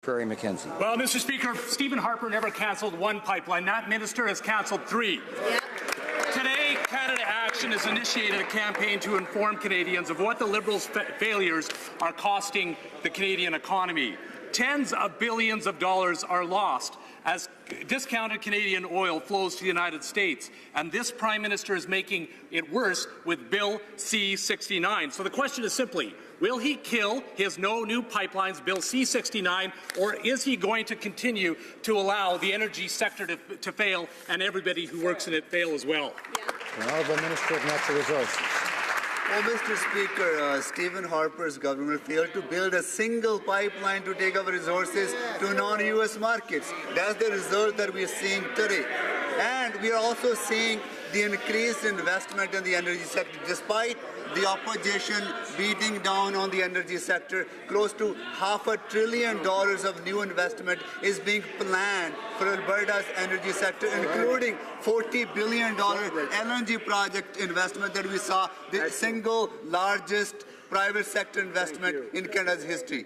Prairie Mackenzie. Well, Mr. Speaker, Stephen Harper never cancelled one pipeline. That minister has cancelled 3. Yeah. Today, Canada Action has initiated a campaign to inform Canadians of what the Liberals' failures are costing the Canadian economy. Tens of billions of dollars are lost as discounted Canadian oil flows to the United States. And this Prime Minister is making it worse with Bill C-69. So the question is simply, will he kill his No New Pipelines Bill C-69, or is he going to continue to allow the energy sector to fail and everybody who works in it fail as well? Yeah. The Honourable Minister of Natural Resources. Well, Mr. Speaker, Stephen Harper's government failed to build a single pipeline to take our resources to non-U.S. markets. That's the result that we are seeing today. And we are also seeing the increased investment in the energy sector, despite the opposition beating down on the energy sector. Close to $500 billion of new investment is being planned for Alberta's energy sector, including $40 billion LNG project investment that we saw, the single largest private sector investment in Canada's history.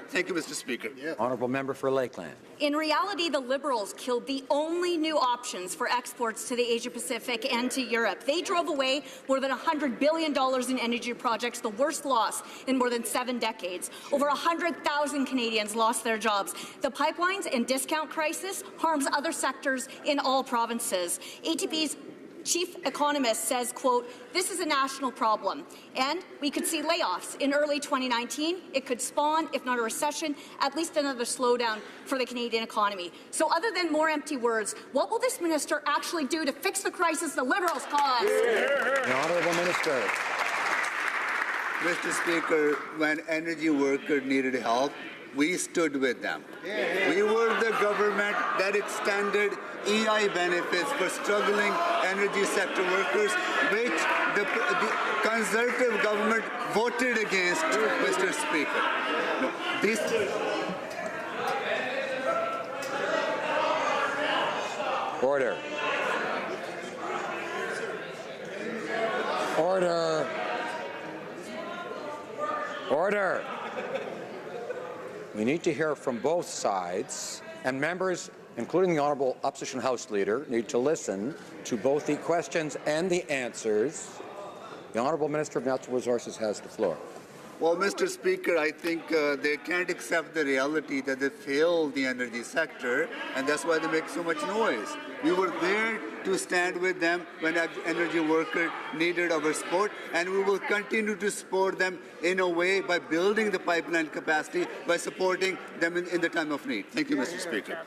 Thank you, Mr. Speaker. Honourable Member for Lakeland. In reality, the Liberals killed the only new options for exports to the Asia-Pacific and to Europe. They drove away more than $100 billion in energy projects, the worst loss in more than 7 decades. Over 100,000 Canadians lost their jobs. The pipelines and discount crisis harms other sectors in all provinces. ATP's chief economist says, quote, "This is a national problem, and we could see layoffs in early 2019. It could spawn, if not a recession, at least another slowdown for the Canadian economy." So other than more empty words, what will this minister actually do to fix the crisis the Liberals caused? The Honourable Minister. Mr. Speaker, when energy workers needed help, we stood with them. We were the government that extended EI benefits for struggling energy sector workers, which the Conservative government voted against, Mr. Speaker. This Order. Order. Order. We need to hear from both sides, and members, including the Honourable Opposition House Leader, need to listen to both the questions and the answers. The Honourable Minister of Natural Resources has the floor. Well, Mr. Speaker, I think they can't accept the reality that they failed the energy sector, and that's why they make so much noise. We were there to stand with them when energy workers needed our support, and we will continue to support them in a way by building the pipeline capacity, by supporting them in the time of need. Thank you, Mr. Speaker.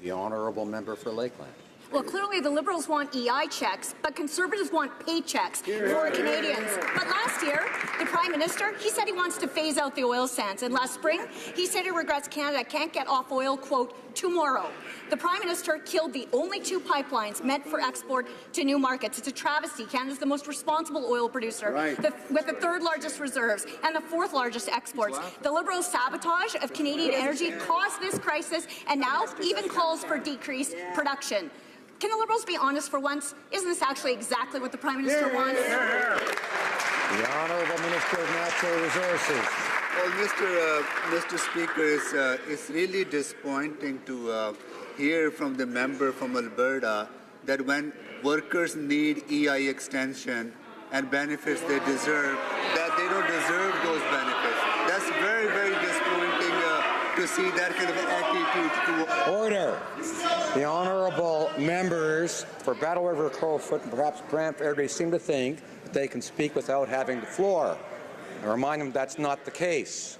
The Honourable Member for Lakeland. Well, clearly the Liberals want EI checks, but Conservatives want paychecks for Canadians. But last year, the Prime Minister, he said he wants to phase out the oil sands. And last spring, he said he regrets Canada can't get off oil, quote, tomorrow. The Prime Minister killed the only 2 pipelines meant for export to new markets. It's a travesty. Canada's the most responsible oil producer, with the 3rd largest reserves and the 4th largest exports. The Liberals' sabotage of Canadian energy caused this crisis and now even calls for decreased production. Can the Liberals be honest for once? Isn't this actually exactly what the Prime Minister wants? The Honourable Minister of Natural Resources. Well, Mr. Speaker, it's really disappointing to hear from the member from Alberta that when workers need EI extension and benefits they deserve, that they don't deserve those benefits. That's very, very disappointing to see that kind of attitude to Order. The Honourable Members for Battle River, Crowfoot, and perhaps Brantford area seem to think that they can speak without having the floor. I remind them that's not the case.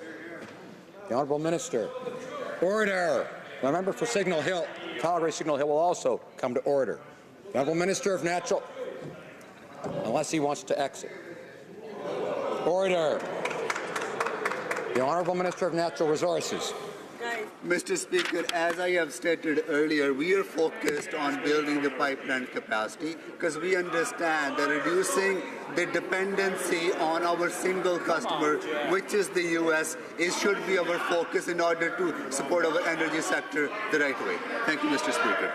The Honourable Minister. Order. The member for Signal Hill, Calgary Signal Hill, will also come to order. The Honourable Minister of Natural, unless he wants to exit. Order. The Honourable Minister of Natural Resources. Mr. Speaker, as I have stated earlier, we are focused on building the pipeline capacity because we understand that reducing the dependency on our single customer, which is the U.S., should be our focus in order to support our energy sector the right way. Thank you, Mr. Speaker.